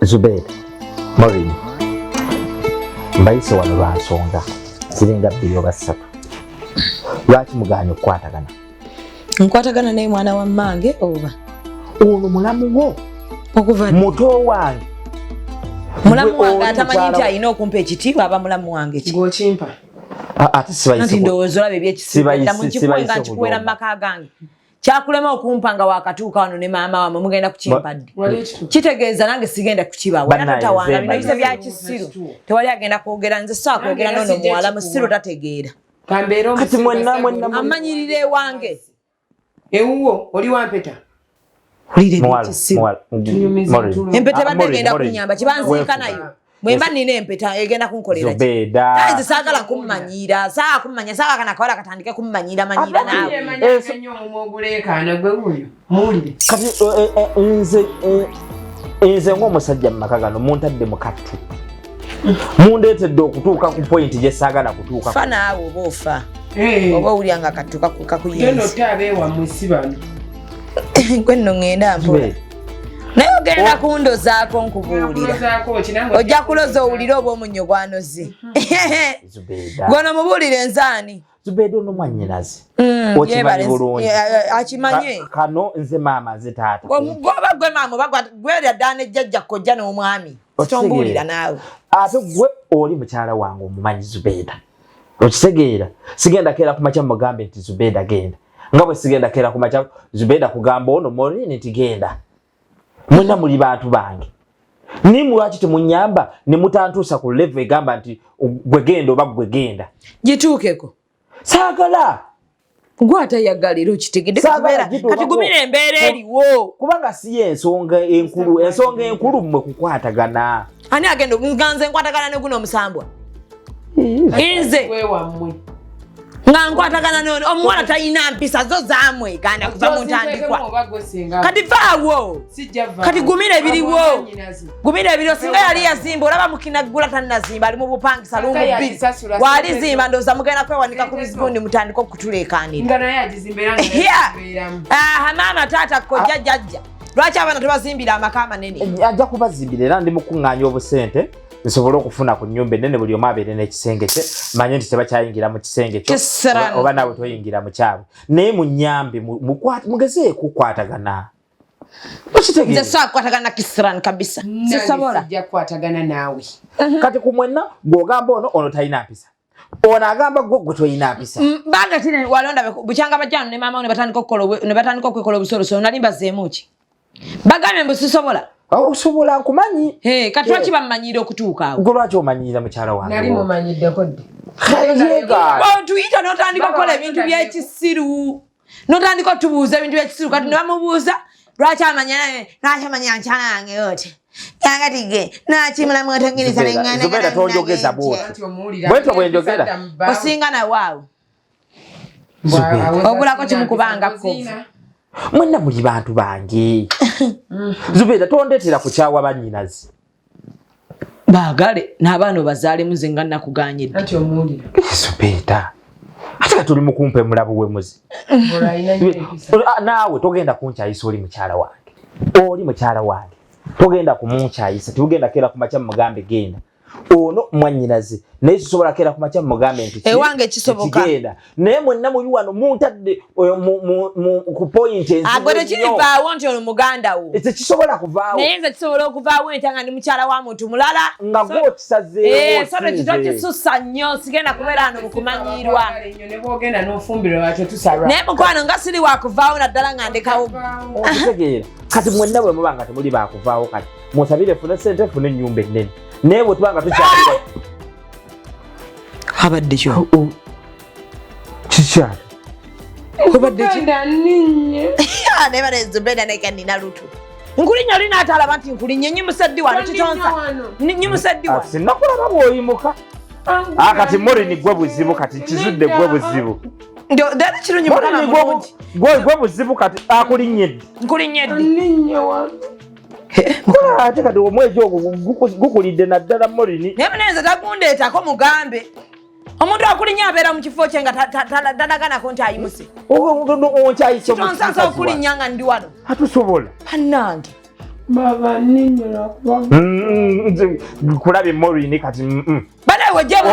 Zubedah Morin mbayise wano lwa nsonga ziringa 2 oba 3. Lwaki muganya okukwatagana? Nkwatagana naye mwana wa mmange oba ono mulamu wo okuva muto wange. Mulamu wange atamanyi nti alina okumpa ekitiibwa aba mulamu wange ki ng'okimpa ate sibayise nti ndowooza olabe ebyekisiibwa dda mu kikuwe nga nkikuwera mu maka gange kyakulema okumpa nga wakatuuka wano ne maama wamwe mugenda kukimpa ddi kitegeeza nange sigenda kukiba wena totawanga bino bise bya kisiru tewali agenda kwogera nze saa kwogera nono muwala musiru tategeera kati mwenna amanyirira ewange ewuwo oli wampeta empeta badde egenda kunyamba kibanziika nayo mwemba nina empeta egenda kunkolera Zubedah nze saagala kummanyira saa kummanya saa kana kawala katandike kummanyira manyira naawe kati nze ng'omusajja mu maka gano muntadde mu kattu mundeetedde okutuuka ku pointi gye saagala kutuuka fa naawe oba ofa oba owulyanga akattu kakuyinza gwenno ngenda mpola naye ogenda kundozaako nkubuulira ojja kuloza owulire oba omunnyo gwanoze gwono mubuulire nzaani Zubedah ono mwannyinaze okimanyi bulungi akimanye kano nze maama nze taata goba gwe maama oba gwerya ddaana ejjajja kkojja n'omwami tombuulira naawe ate gwe oli mukyala wange omumanyi Zubedah okitegeera sigenda keera kumakya mugambe nti Zubedah genda nga bwe sigenda keera kumakya Zubedah kugamba ono Morini nti genda mwenna muli bantu bange nimu lwaki temunyamba ne mutantuusa ku level egamba nti gwe genda oba gwe genda gituukeko saagala gwe atayagalira okitegedde kubeera kati gumira embeera eriwo kubanga si ensonga enkulu mmwe kukwatagana ani agenda nganze nkwatagana ne guno omusambwa nze nga nkwatagana none omuwala talina mpisa zo zaamwegana kuva mu ntandikwa kati vaawo kati gumira ebiriwo singa yali yazimba olaba mukinagula tanazimba ali mu bupangisa lumu bbiri wali zimba ndowooza mugenda kwewanika ku bizibundi mutandika okutuleekanira maama taata kkojja jjajja lwaki abaana tebazimbira amaka amanene ajja kubazimbira era ndi mukuŋŋaanya obusente nsobole okufuna ku nnyumba ennene buli omu abeere n'ekisenge kye manye nti tebakyayingira mu kisenge kyo oba naawe toyingira mu kyabwe naye munyambe mugezeeku okukwatagana nze saakukwatagana kisirani kabisa sisobola kukwatagana naawe kati ku mwenna gw'ogamba ono talina mpisa ono agamba gwe toyina mpisa banga tine walonda bukyanga bajjano ne maama ne batandika okwekola obusolosolo nali mbazeemu ki bagambye mbu sisobola osobola nkumanyi kati lwaki bammanyire okutuuka awo gwe lwaki omanyira mukyala wange nali mumanyiddeko dde tuyita n'otandika okukola ebintu by'ekisiru n'otandika otubuuza ebintu by'ekisiru kati ne bamubuuza lwaki amanya nkyala wange ote yangatige nakimulamu otengeriza Zubedah tonjogeza bwetyo bwenjogera osinga nawe awo obulako kimukubanga kovu mwenna muli bantu bange Zubedah tondeetera kukyawa bannyinazi baagale n'abaana obazaale muze nga nakuganyidde Zubedah ate ka tuli mukumpe mulabu wemuzi naawe togenda kunkyayisa oli mukyala wange togenda kumunkyayisa tugenda keera kumakya mugambe genda ono mwannyinaze naye kisobola keera kumakya mugambe nti ewange kisoboka naye mwenna muli wano muntadde ku point agwere kirivaawo nti ono muganda wo tekisobola kuvaawo naye nze kisobola okuvaawo enta nga ndi mukyala wa muntu mulala nga gwokisazeewo sono kitokisusa nnyo sigenda kubeera ano mukumanyirwa naye mukwano nga siri wakuvaawo naddala nga ndekawo okitegeera kati mwenna bwe muba nga temuli bakuvaawo kati musabire fune sente fune ennyumba ennene naye bwe tubanga tukyaliwa abadde kyo kikyali obadde nebale Zubedah neka nina lutu nkulinya oli n'atalaba nti nkulinya nyimuseddi wano kitonsa nyimuseddi wano sinnakulaba bw'oyimuka kati Morini gwe buzibu kati kizudde gwe buzibu dada kirungi mukama mulungi gwe buzibu kati akulinyedde nkulinyedde ate kati omwezi ogwo gukulidde naddala Morini naye munenze tagundeetako mugambe omuntu akulinya abeera mu kifo kye nga tadaganako nti ayimuse onkyayise kitonsansa okulinya nga ndi wano atusobola bannange Baba ninyola kuba. Kulabe Morini kati Bana wajabo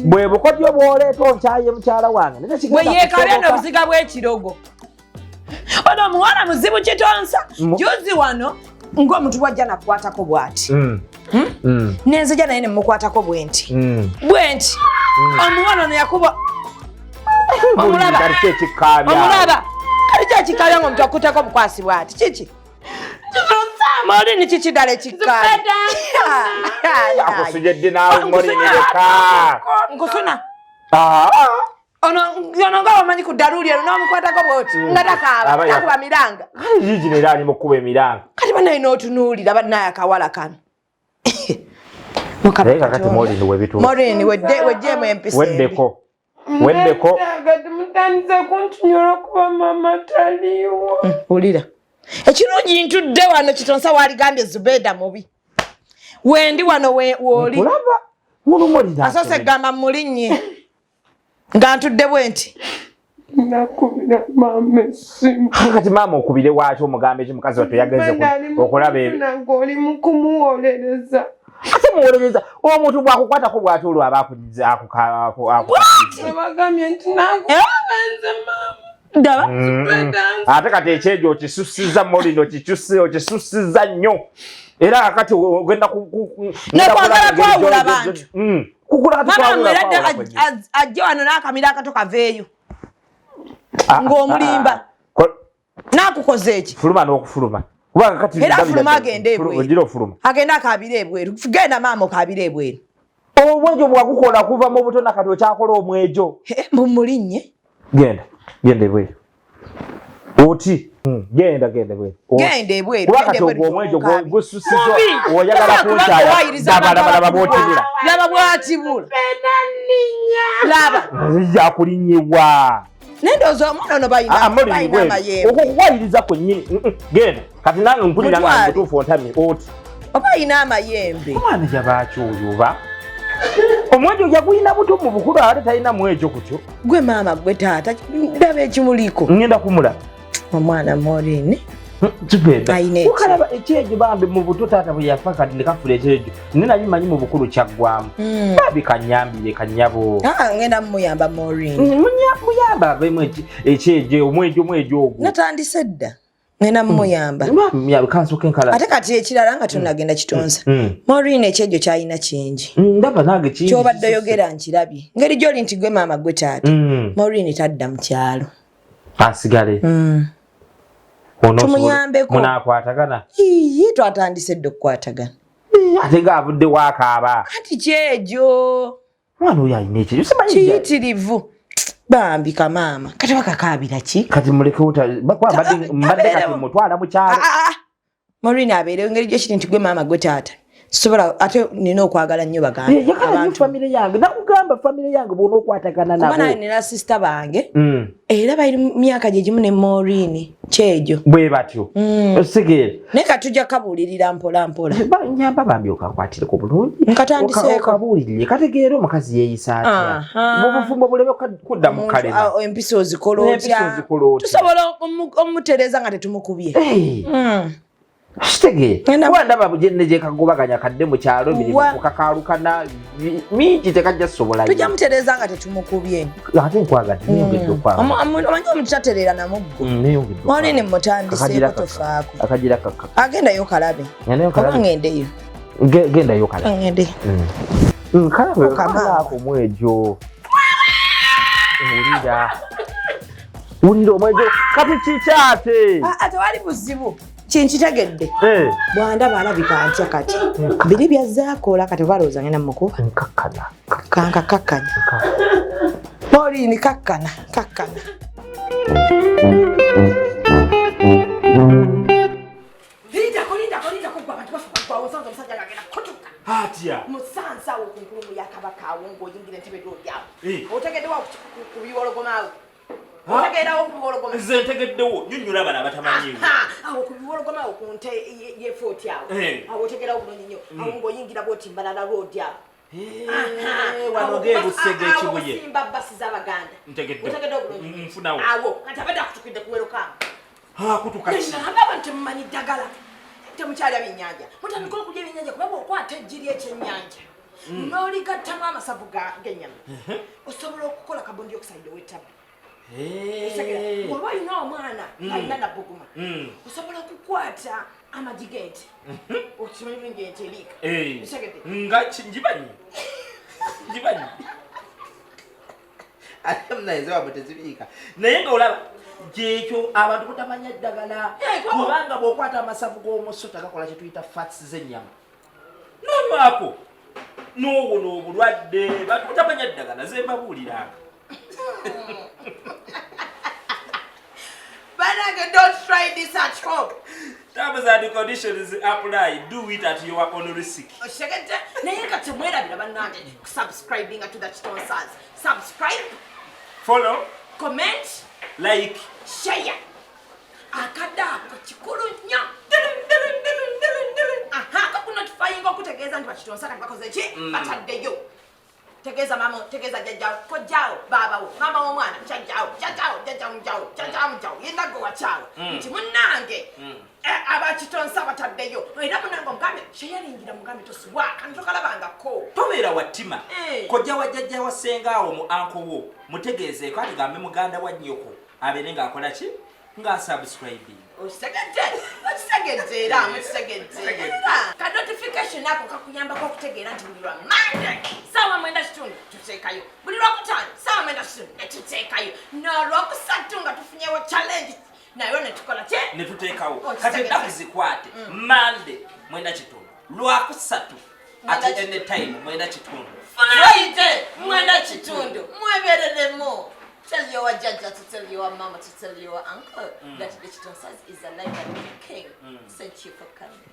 bwe bukodyo bwoleeta onchaye mukyala wange. Bwe yekalya n'obuziga bw'ekirogo. Ono omuwala muzibu Kitonsa. Juzi wano ng'omuntu wajja nakwatako bw'ati. Nenzija naye ne mukwatako bwenti. Bwenti. Omuwala ono yakuba. Omulaba. Omulaba. Kali kyekikabya ng'omuntu akutako bukwasi bw'ati. Kiki? Morini kiki ddala ekikkaali? Yakusujjedde naawe Morini leka. Nkusuna. Ono nga wamanyi ku ddaluuli eno n'omukwatako bw'oti nga takaaba takuba miranga. Yiigi neera ali mu kkuba emiranga. Kati bannaye n'otunuulira bannaye akawala kano. Naye kakati Morini webituuka. Morini wejjeemu empisa embi. Weddeko. Kati mutandise kuntunyola kuba mama taliiwo. Wulira. Ekirungi ntudde wano Kitonsa waligambye Zubedah mubi. Wendi wano woli. Kulaba. Muno Morini. Asose gamba mulinnye. Nga ntudde bwenti. Nakubira mama esimu. Kati maama okubire waaki omugambe ki mukazi wattu yagenze okulaba oli mu kumuwolereza. Ate muwolereza omuntu bw'akukwatako bw'ati olwo aba akunyuza Bagambye nti nakubenze mama. Daba. Ate kati ekyejo okisusiza Morini okisusiza nnyo. Era akati ogenda nekwagala kwawula abantu. Mama mweradde ajja wano n'akamira akato kaveeyo. Ng'omulimba. N'akukoze eki? Fuluma n'okufuluma. Era afuluma agenda ebweru. Ogira ofuluma. Agenda akaabira ebweru. Genda maama okaabira ebweru. Omwejo bwakukola kuva mu buto nakati okyakola omwejo. Mumulinnye. Genda ebweru. Oti. Genda ebweru. Genda ebweru. Kubakati ogwo omwejo gususizwa oyagala kunkyaya. Laba bw'otibula. Laba bw'atibula. Laba. Yakulinnyewa. Nendozo omwana ono bayina amayembe. Okukwayiriza kwennyini. Genda. Kati nange mpulira nga mutuufu ontamye. Oti. Oba ayina amayembe. Omwana jabaaki oyo oba? Omwejo yagulina buto mu bukulu ate talina mwejo kutyo. Gwe maama gwe taata ndaba ekimuliko. Ngenda kumulaba. Omwana Morini. Zubedah. Ukalaba ekyejo bambi mu buto taata bwe yafa kati ne kafula ekyejo. Nina bimanyi mu bukulu kyaggwamu. Babi kanyambire kanyabo. Ngenda muyamba Morini. Muyamba bemwe ekyejo omwejo ogwo. Natandise dda. Ngenda muyamba. Muyamba kansoke nkala. Ate kati ekirala nga tunagenda Kitonsa. Morini ekyejo kyalina kingi. Ndaba nange kingi. Kyobadde oyogera nkirabye. Ngeri gy'oli nti gwe maama gwe taata. Morini tadda mu kyalo. Asigale. Tumuyambeko. Munaakwatagana. Twatandise dde okukwatagana. Ate ng'avudde waakaaba. Kati kyejo. Mwana oyo alina ekyejo. Kiyitirivu. Bambi kamaama. Kati wakakaabira ki? Kati muleke mbadde kati mutwala mu kyalo. Morini abeerewo ngeri gyekiri nti gwe maama gwe taata. Sobola ate nina okwagala nnyo bagambe. Yakala famire yange. Nakugamba famire yange bw'ona okwatagana nabo. Kuba naye nina sisita bange. Era bali myaka gye gimu ne Morini. Kyejo. Bwe batyo. Osigere. Naye katujja kabuulirira mpola mpola. Nyamba bambi okakwatireko bulungi. Nkatandiseeko. Okabuulirire. Kategeera omukazi yeeyisa atya. Mu bufumbo buleme kudda mu kalema. Empisa ozikola otya. Tusobola omutereeza nga tetumukubye. Kitegeera. Kuba ndaba bugende gye kagobaganya kadde mu kyalo emirimu kukakalukana mingi tekajja sobola. Tujja mutereeza nga tetumukubye. Ate nkwagadde neyongedde okwagala. Omanyi omuntu tatereera na muggo. Neyongedde. Morini mutandiseeko tofaako. Akagira kaka. Agendayo kalabe. Oba ngendeyo. Gendayo kalabe. Ngendeyo. Kalabe okamaako omwejo. Wulira omwejo kati kikyate. Tewali buzibu. Kinkitegedde. Bwandaba alabika ntya kati. Biri byazaakola kati balowooza ngenda mukuba. Nkakkana. Kakkana. Morini kakkana. Linda kugwa abantu basobola kwawusanza omusajja ng'agenda kutuka. Atya. Musansa awo ku nkulumu ya Kabaka awo ng'oyingira ntebe lw'olyawo. Otegeddewo ku biwologoma awo. Otegeddewo ku biwologoma. Nze ntegeddewo nyonnyola abana abatamanyiwo. Awo ku biwologoma awo ku nte y'efooti awo. Awo otegeddewo bulungi nnyo. Awo ng'oyingira bw'otimbalala lw'odi awo. Wanoge busege ekibuye. Awo simba basi z'Abaganda. Ntegeddewo bulungi. Nfunawo. Awo kati abadde akutukidde ku welokaamu. kutukati abantu mmanyi ddagala temukyalya byennyanja mutandikira okulya ebyennyanja kubanga okwata eggi ly'ekyennyanja n'oligattamu amasavu g'ennyama osobola okukola kabondi yokusaide wetaba oba olina omwana alina nabbuguma osobola okukwata amagi g'ente okimanyi bulungi ente eriika nga njibanyi ate munayize wabwe tezibiika naye nga olaba gyekyo abantu butamanya ddagala kubanga bw'okwata amasavu g'omuso tagakola kye tuyita fats z'ennyama nonywako n'owona obulwadde bantu butamanya ddagala ze mbabuuliranga Banage, don't try this at home. Terms and conditions apply. Do it at your own risk. Subscribing to the Kitonsaz. Subscribe. Follow. Comment. Like. Share. Akada kachikuru nya. Aha, kakunotifying okutegeza nti Kitonsaz bakoze ki? Bataddeyo. Tegeza mama, tegeza jajao, kojao, babawo, mama w'omwana, jajao, yenda go wachawo. Nti munange, aba Kitonsaz bataddeyo. Era munange omugambe, sheyalingira mugambe toswa, kantokalabangako. Tobeera wattima. Kojja wa jajja wa sengaawo mu anko wo, mutegeezeeko ati gambe muganda wa nnyoko, abeere ng'akola ki? Nga subscribing. Okitegedde era mukitegeddera. Ka notification ako kakuyambako okutegeera nti buli lwa Monday ssaawa 9:30 tuteekayo, buli lwokutaano ssaawa 9:30 ne tuteekayo, n'olwokusatu nga tufunyewo challenge nayo ne tukola ki? Ne tuteekawo. Kati ennaku zikwate Monday 9:30, lwakusatu ate anytime 9:30, Friday 9:30. Mwebereremu. Tell your judge to tell your mama to tell your uncle that the Kitonsaz is alive and king. Thank you for coming.